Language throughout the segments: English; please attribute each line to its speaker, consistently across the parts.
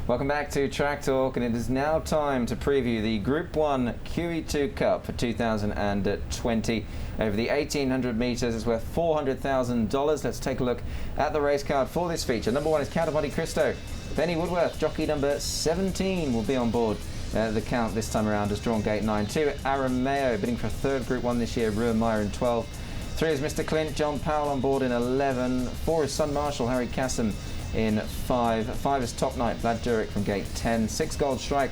Speaker 1: Welcome back to Track Talk, and it is now time to preview the Group 1 QE2 Cup for 2020. Over the 1,800 metres, it's worth $400,000. Let's take a look at the race card for this feature. Number 1 is Count of Monte Cristo. Benny Woodworth, jockey number 17, will be on board. The count this time around has drawn gate 9. 2, Arameo, bidding for a third Group 1 this year, Ruan Meyer in 12. 3 is Mr. Clint, John Powell on board in 11. 4 is Sun Marshall, Harry Kassam in 5. 5 is Top Knight, Vlad Jurek from gate 10. 6 Gold Strike,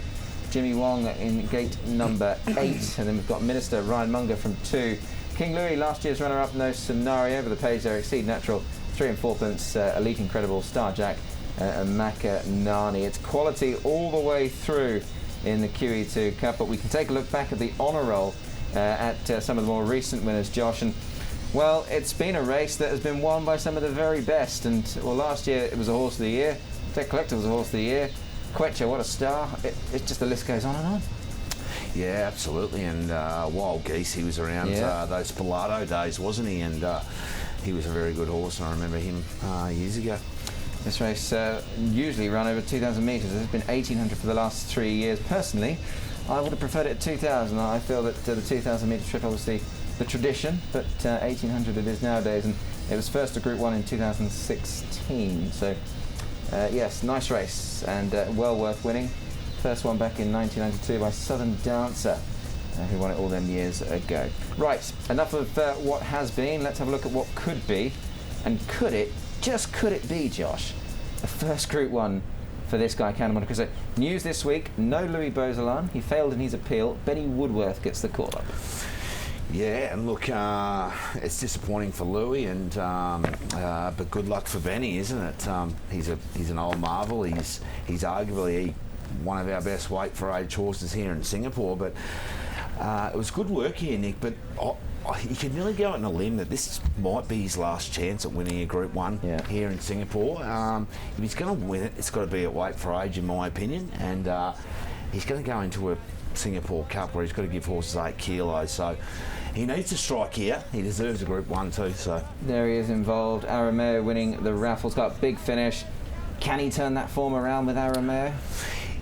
Speaker 1: Jimmy Wong in gate number 8. And then we've got Minister Ryan Munger from 2. King Louis, last year's runner-up, No Scenario. Over the page there, Exceed Natural, 3 and 4 pence, Elite Incredible, Star Jack, and Maka Nani. It's quality all the way through in the QE2 Cup, but we can take a look back at the honour roll at some of the more recent winners, Josh. And well, it's been a race that has been won by some of the very best. And well, last year it was a Horse of the Year. Tech Collector was a Horse of the Year. Quetcher, what a star. It just, the list goes on and on.
Speaker 2: Yeah, absolutely. And Wild Geese, he was around those Pilato days, wasn't he? And he was a very good horse, and I remember him years ago.
Speaker 1: This race usually run over 2,000 metres. It's been 1,800 for the last 3 years. Personally, I would have preferred it at 2,000. I feel that the 2,000 metre trip, obviously the tradition, but 1,800 it is nowadays, and it was first a Group 1 in 2016. So yes, nice race, and well worth winning. First one back in 1992 by Southern Dancer, who won it all them years ago. Right, enough of what has been. Let's have a look at what could be. And could it, just could it be, Josh, the first Group 1 for this guy, Count of Monte Cristo? News this week, no Louis Beausolan. He failed in his appeal. Benny Woodworth gets the call-up.
Speaker 2: Yeah, and look, it's disappointing for Louis, and but good luck for Benny, isn't it? He's an old marvel. He's arguably one of our best weight for age horses here in Singapore. But it was good work here, Nick. But you could nearly go out on a limb that this might be his last chance at winning a Group 1 here in Singapore. If he's going to win it, it's got to be at weight for age, in my opinion. And he's going to go into a Singapore Cup where he's got to give horses 8 kilos. So he needs to strike here. He deserves a Group 1 too. So
Speaker 1: there he is involved. Arameo winning the raffles. Got a big finish. Can he turn that form around with Arameo?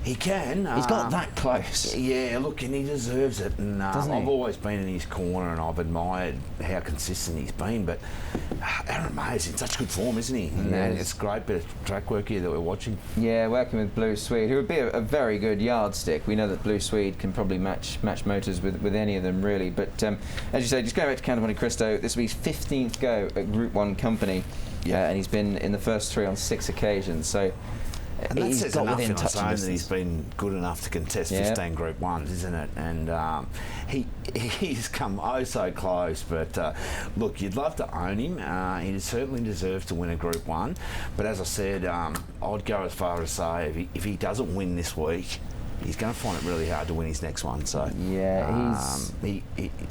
Speaker 2: He can.
Speaker 1: He's got that close.
Speaker 2: Yeah, look, and he deserves it. And I've always been in his corner, and I've admired how consistent he's been. But Arameo's in such good form, isn't he? And it's a great bit of track work here that we're watching. Yeah,
Speaker 1: working with Blue Swede, who would be a very good yardstick. We know that Blue Swede can probably match motors with any of them, really. But as you say, just going back to Count of Monte Cristo, this will be his 15th go at Group 1 company. Yeah, and he's been in the first 3 on 6 occasions. So.
Speaker 2: And that says enough in its own that he's been good enough to contest 15 Group 1s, isn't it? And he's come oh so close. But look, you'd love to own him. He certainly deserves to win a Group 1. But as I said, I'd go as far as say if he doesn't win this week, he's going to find it really hard to win his next one. So
Speaker 1: yeah,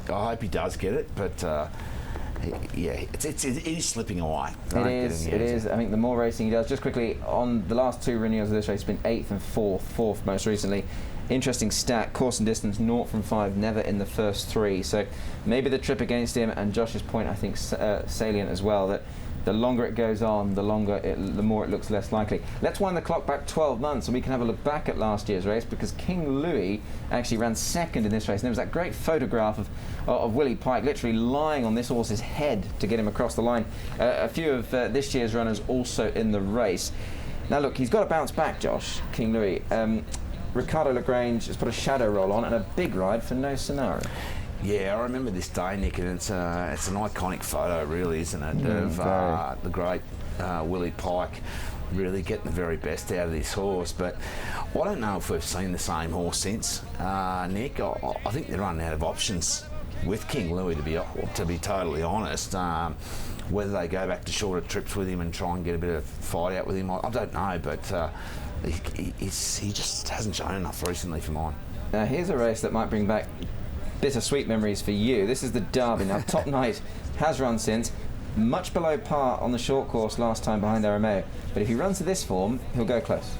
Speaker 2: I hope he does get it, but. Yeah, it is slipping away.
Speaker 1: It is. I think the more racing he does, just quickly, on the last 2 renewals of this race, he's been 8th and 4th most recently. Interesting stat, course and distance, 0 from 5, never in the first 3. So maybe the trip against him, and Josh's point, I think, salient as well, that the longer it goes on, the more it looks less likely. Let's wind the clock back 12 months, and we can have a look back at last year's race, because King Louis actually ran 2nd in this race. And there was that great photograph of Willie Pike literally lying on this horse's head to get him across the line. A few of this year's runners also in the race. Now look, he's got to bounce back, Josh, King Louis. Ricardo Lagrange has put a shadow roll on and a big ride for No Scenario.
Speaker 2: Yeah, I remember this day, Nick, and it's an iconic photo, really, isn't it, of the great Willie Pike really getting the very best out of this horse. But I don't know if we've seen the same horse since, Nick. I think they're running out of options with King Louis, to be totally honest. Whether they go back to shorter trips with him and try and get a bit of fight out with him, I don't know, but he just hasn't shown enough recently for mine.
Speaker 1: Now here's a race that might bring back bittersweet memories for you. This is the Derby. Now, Top Knight has run since, much below par on the short course last time behind Arameo. But if he runs to this form, he'll go close.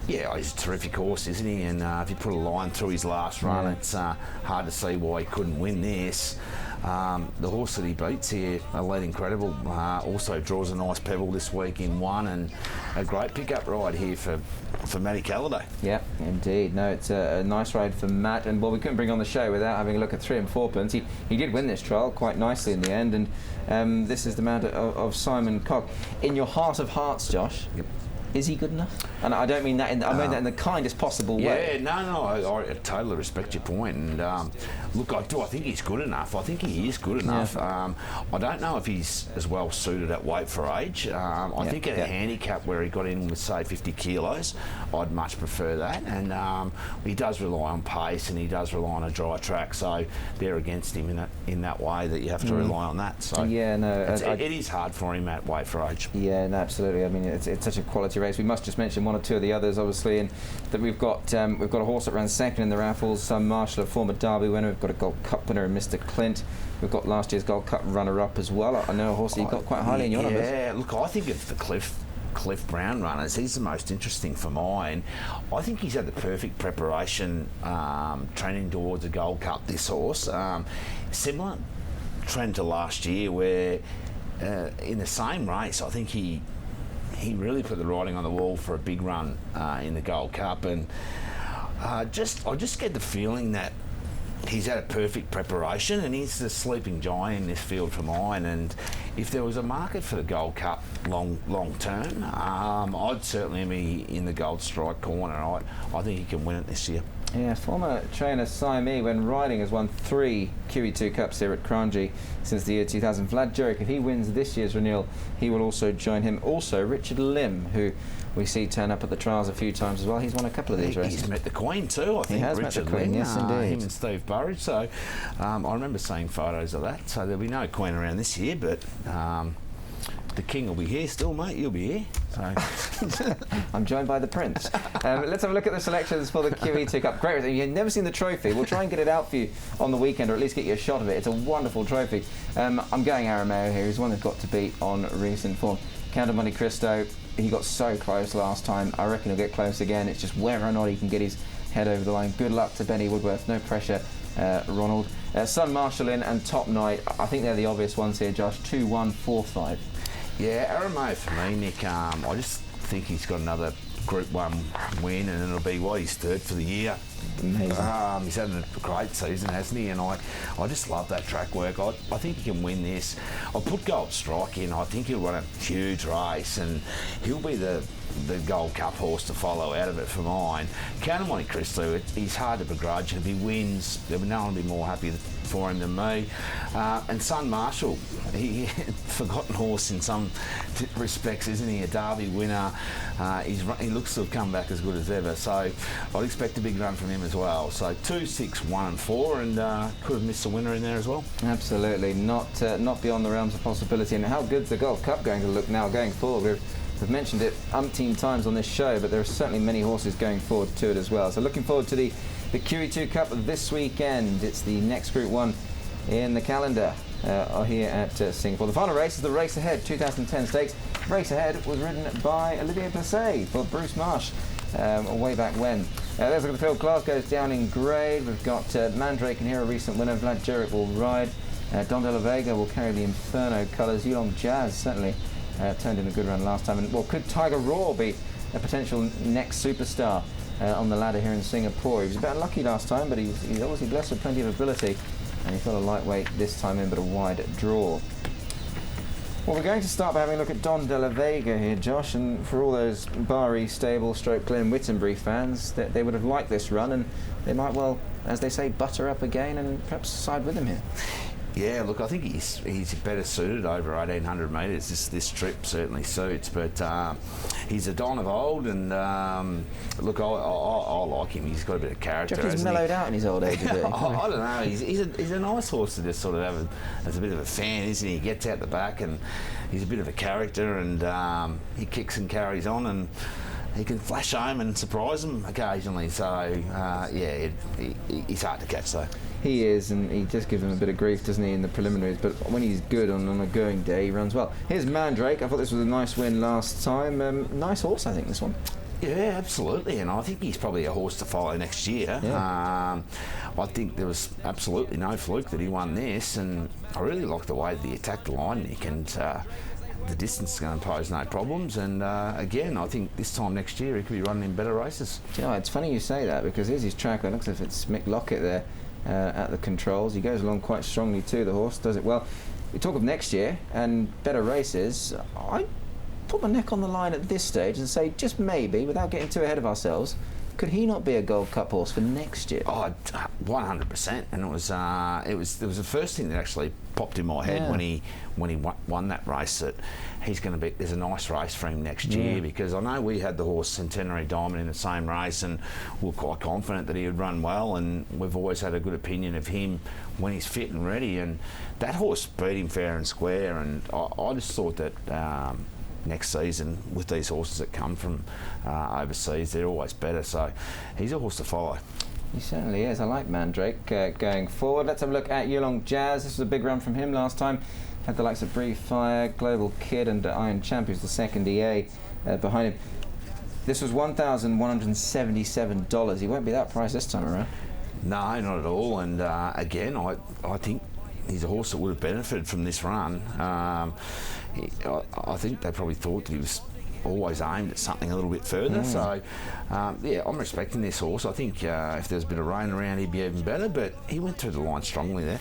Speaker 2: Yeah, he's a terrific horse, isn't he? And if you put a line through his last run, it's hard to see why he couldn't win this. The horse that he beats here, Elite Incredible, also draws a nice pebble this week in 1, and a great pickup ride here for Matty Calladay.
Speaker 1: Yeah, indeed. No, it's a nice ride for Matt, and well, we couldn't bring on the show without having a look at 3 and 4pence. He did win this trial quite nicely in the end, and this is the mount of Simon Cock. In your heart of hearts, Josh.
Speaker 2: Yep.
Speaker 1: Is he good enough? And I don't mean that I mean that in the kindest possible way.
Speaker 2: Yeah, no, I totally respect your point. And look, I think he's good enough. I think he is good enough.
Speaker 1: Yeah.
Speaker 2: I don't know if he's as well suited at weight for age. I think at a handicap where he got in with, say, 50 kilos, I'd much prefer that. And he does rely on pace, and he does rely on a dry track. So they're against him in that way that you have to rely on that. So
Speaker 1: yeah, no,
Speaker 2: it is hard for him at weight for age.
Speaker 1: Yeah, no, absolutely. I mean, it's such a quality race. We must just mention one or two of the others, obviously, and that we've got a horse that ran second in the raffles, Sun Marshall, a former Derby winner. We've got a Gold Cup winner, Mr. Clint. We've got last year's Gold Cup runner-up as well. I know a horse that you got quite highly in your numbers.
Speaker 2: Yeah, look, I think of the Cliff Brown runners, he's the most interesting for mine. I think he's had the perfect preparation, training towards a Gold Cup, this horse. Similar trend to last year, where in the same race, I think he really put the writing on the wall for a big run in the Gold Cup, and I just get the feeling that he's had a perfect preparation, and he's the sleeping giant in this field for mine. And if there was a market for the Gold Cup long term, I'd certainly be in the Gold Strike corner. I think he can win it this year.
Speaker 1: Yeah, former trainer Saimi, when riding, has won 3 QE2 Cups here at Cranji since the year 2000. Vlad Jurek, if he wins this year's renewal, he will also join him. Also, Richard Lim, who we see turn up at the trials a few times as well. He's won a couple of these races.
Speaker 2: He's met the Queen too, I think.
Speaker 1: He has
Speaker 2: Richard
Speaker 1: met the Queen,
Speaker 2: Lim,
Speaker 1: yes, indeed.
Speaker 2: him and Steve Burridge. So I remember seeing photos of that. So there'll be no Queen around this year, but the King will be here still, mate. You'll be here. So.
Speaker 1: I'm joined by the Prince. Let's have a look at the selections for the QE2 Cup. Great. You've never seen the trophy. We'll try and get it out for you on the weekend, or at least get you a shot of it. It's a wonderful trophy. I'm going Arameo here. He's one that's got to beat on recent form. Count of Monte Cristo, he got so close last time. I reckon he'll get close again. It's just whether or not he can get his head over the line. Good luck to Benny Woodworth. No pressure, Ronald. Sun Marshall in and Top Night. I think they're the obvious ones here, Josh. 2, 1, 4, 5.
Speaker 2: Yeah, Arameo for me, Nick. I just think he's got another Group 1 win, and it'll be he's third for the year.
Speaker 1: Amazing.
Speaker 2: He's had a great season, hasn't he? And I just love that track work. I think he can win this. I'll put Gold Strike in. I think he'll run a huge race, and he'll be the Gold Cup horse to follow out of it for mine. Count of Monte Cristo, he's hard to begrudge. If he wins, no one will be more happy for him than me. And Sun Marshall, he forgotten horse in some respects, isn't he? A Derby winner. He looks to have come back as good as ever. So I'd expect a big run from him as well. So 2, 6, 1 and 4, and could have missed a winner in there as well.
Speaker 1: Absolutely, not beyond the realms of possibility. And how good's the Gold Cup going to look now going forward? We've mentioned it umpteen times on this show, but there are certainly many horses going forward to it as well. So looking forward to the QE2 Cup this weekend. It's the next Group 1 in the calendar here at Singapore. The final race is the Race Ahead 2010 Stakes. Race Ahead was ridden by Olivier Passet for Bruce Marsh way back when. Let's look at the field. Glasgow's down in grade. We've got Mandrake and here, a recent winner. Vlad Jurek will ride. Don De La Vega will carry the Inferno colours. Yulong Jazz certainly turned in a good run last time. And well, could Tiger Roar be a potential next superstar on the ladder here in Singapore? He was a bit unlucky last time, but he's obviously blessed with plenty of ability, and he's got a lightweight this time in, but a wide draw. Well, we're going to start by having a look at Don De La Vega here, Josh, and for all those Bari Stable / Glen Wittenbury fans, they would have liked this run, and they might well, as they say, butter up again and perhaps side with him here.
Speaker 2: Yeah, look, I think he's better suited over 1,800 metres. This trip certainly suits, but he's a Don of old, and look, I like him. He's got a bit of character.
Speaker 1: Do you reckon he's mellowed out in his old age a bit?
Speaker 2: I don't know. He's a nice horse to just sort of have as a bit of a fan, isn't he? He gets out the back, and he's a bit of a character, and he kicks and carries on, and he can flash home and surprise them occasionally. So, yeah, he's hard to catch, though.
Speaker 1: He is, and he just gives him a bit of grief, doesn't he, in the preliminaries, but when he's good on a going day, he runs well. Here's Mandrake. I thought this was a nice win last time. Nice horse, I think, this one.
Speaker 2: Yeah, absolutely, and I think he's probably a horse to follow next year.
Speaker 1: Yeah.
Speaker 2: I think there was absolutely no fluke that he won this, and I really like the way that he attacked the line, Nick, and the distance is going to pose no problems. And again, I think this time next year he could be running in better races.
Speaker 1: Do you know, it's funny you say that, because here's his track. It looks as if it's Mick Lockett there at the controls. He goes along quite strongly too. The horse does it well. We talk of next year and better races. I put my neck on the line at this stage and say, just maybe, without getting too ahead of ourselves, could he not be a Gold Cup horse for next year?
Speaker 2: Oh, 100%. And it was the first thing that actually popped in my head when he won that race, that he's going to be. There's a nice race for him next year, because I know we had the horse Centenary Diamond in the same race, and we were quite confident that he would run well. And we've always had a good opinion of him when he's fit and ready. And that horse beat him fair and square. And I just thought that. Next season, with these horses that come from overseas, they're always better. So he's a horse to follow.
Speaker 1: He certainly is. I like Mandrake going forward. Let's have a look at Yulong Jazz. This was a big run from him last time. Had the likes of Bree Fire, Global Kid, and Iron Champ, who's the second EA behind him. This was $1,177. He won't be that price this time around.
Speaker 2: No, not at all. And again, I think he's a horse that would have benefited from this run. I think they probably thought that he was always aimed at something a little bit further. So, yeah, I'm respecting this horse. I think if there's a bit of rain around, he'd be even better. But he went through the line strongly there.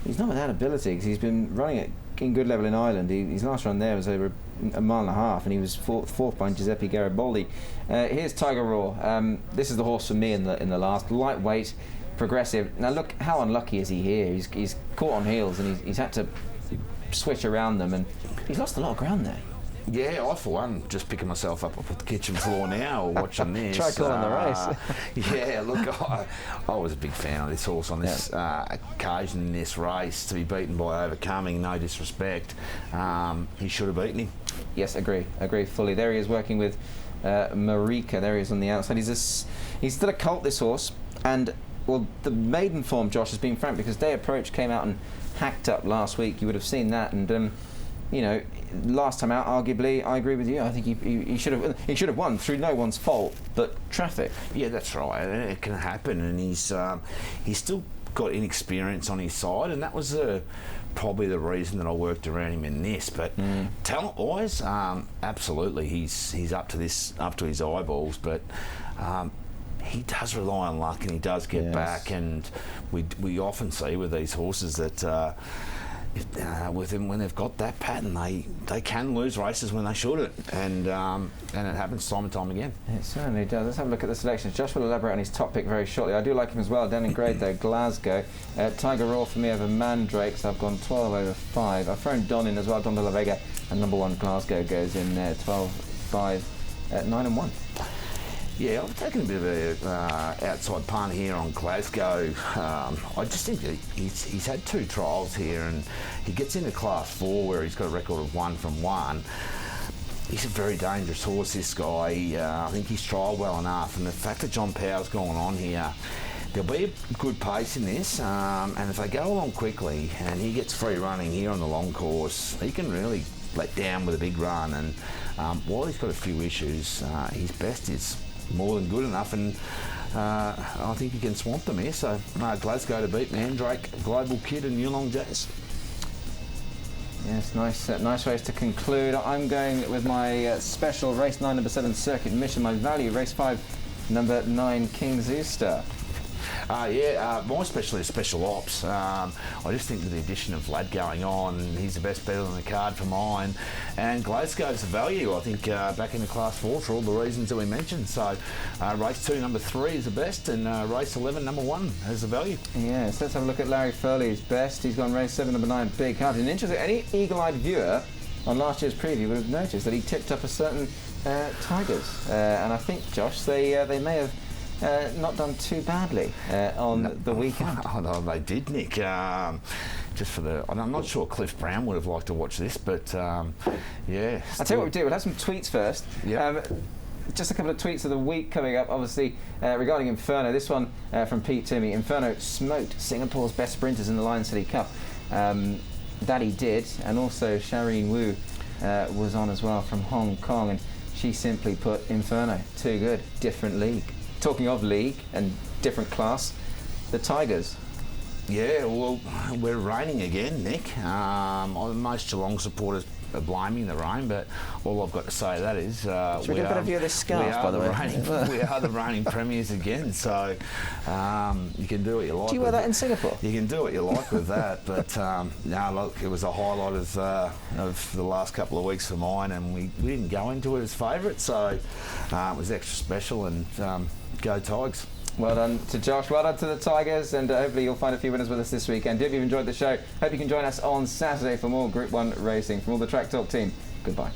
Speaker 1: He's not without ability, because he's been running at in good level in Ireland. His last run there was over a mile and a half, and he was fourth by Giuseppe Garibaldi. Here's Tiger Raw. This is the horse for me in the last. Lightweight, progressive. Now look, how unlucky is he here? He's caught on heels, and he's had to switch around them, and he's lost a lot of ground there.
Speaker 2: Yeah, I for one just picking myself up off the kitchen floor now watching this.
Speaker 1: Try calling the race.
Speaker 2: Yeah, look, I was a big fan of this horse on this occasion in this race. To be beaten by Overcoming, no disrespect, he should have beaten him.
Speaker 1: Yes, agree fully. There he is working with Marika. There he is on the outside. He's still a colt, this horse, and well, the maiden form, Josh, has been frank, because Day Approach came out and hacked up last week. You would have seen that, and you know, last time out, arguably, I agree with you. I think he should have won through no one's fault but traffic.
Speaker 2: Yeah, that's right. It can happen, and he's still got inexperience on his side, and that was probably the reason that I worked around him in this. But talent-wise, absolutely, he's up to his eyeballs. But he does rely on luck, and he does get back, and we often see with these horses that. With them, when they've got that pattern, they can lose races when they shouldn't, and it happens time and time again.
Speaker 1: It certainly does. Let's have a look at the selections. Josh will elaborate on his top pick very shortly. I do like him as well, down in grade though, Glasgow. Tiger Raw for me over Mandrake, so I've gone 12 over 5. I've thrown Don in as well, Don de la Vega, and number 1 Glasgow goes in there, 12, 5, 9 and 1.
Speaker 2: Yeah, I've taken a bit of a outside punt here on Glasgow. I just think that he's had 2 trials here, and he gets into Class 4 where he's got a record of 1 from 1. He's a very dangerous horse, this guy. I think he's trialled well enough, and the fact that John Power's going on here, there'll be a good pace in this, and if they go along quickly and he gets free running here on the long course, he can really let down with a big run. And while he's got a few issues, his best is more than good enough, and I think he can swamp them here. So Glasgow to beat Mandrake, Global Kid, and Yulong Jazz.
Speaker 1: Yes, nice race to conclude. I'm going with my special race 9, number 7 Circuit Mission. My value, race 5, number 9 King Zooster.
Speaker 2: My special is Special Ops. I just think with the addition of Vlad going on, he's the best bet on the card for mine. And Glasgow's the value, I think, back into Class 4 for all the reasons that we mentioned. So race 2, number 3 is the best, and race 11, number 1 has the value.
Speaker 1: Yes, let's have a look at Larry Furley's best. He's gone race 7, number 9, Big Heart. And interesting, any eagle-eyed viewer on last year's preview would have noticed that he tipped up a certain Tigers. And I think, Josh, they may have not done too badly on the weekend.
Speaker 2: Oh, no, they did, Nick. Just for the, I'm not sure Cliff Brown would have liked to watch this, but yeah.
Speaker 1: I'll tell you what we do. We'll have some tweets first.
Speaker 2: Yep.
Speaker 1: Just a couple of tweets of the week coming up, obviously, regarding Inferno. This one from Pete Toomey. Inferno smoked Singapore's best sprinters in the Lion City Cup. That he did, and also Shireen Wu was on as well from Hong Kong. And She simply put Inferno. Too good. Different league. Talking of league and different class, the Tigers.
Speaker 2: Yeah, well, we're raining again, Nick. Most Geelong supporters are blaming the rain, but all I've got to say to that is
Speaker 1: Should we get a better view of this scarf, by the way?
Speaker 2: We are the reigning premiers again, so you can do what you like.
Speaker 1: Do you wear that in Singapore?
Speaker 2: You can do what you like with that, but no, look, it was a highlight of the last couple of weeks for mine, and we didn't go into it as favourites, so it was extra special, and go Tigers.
Speaker 1: Well done to Josh, well done to the Tigers, and hopefully you'll find a few winners with us this weekend. If you've enjoyed the show, hope you can join us on Saturday for more Group 1 racing. From all the Track Talk team, goodbye.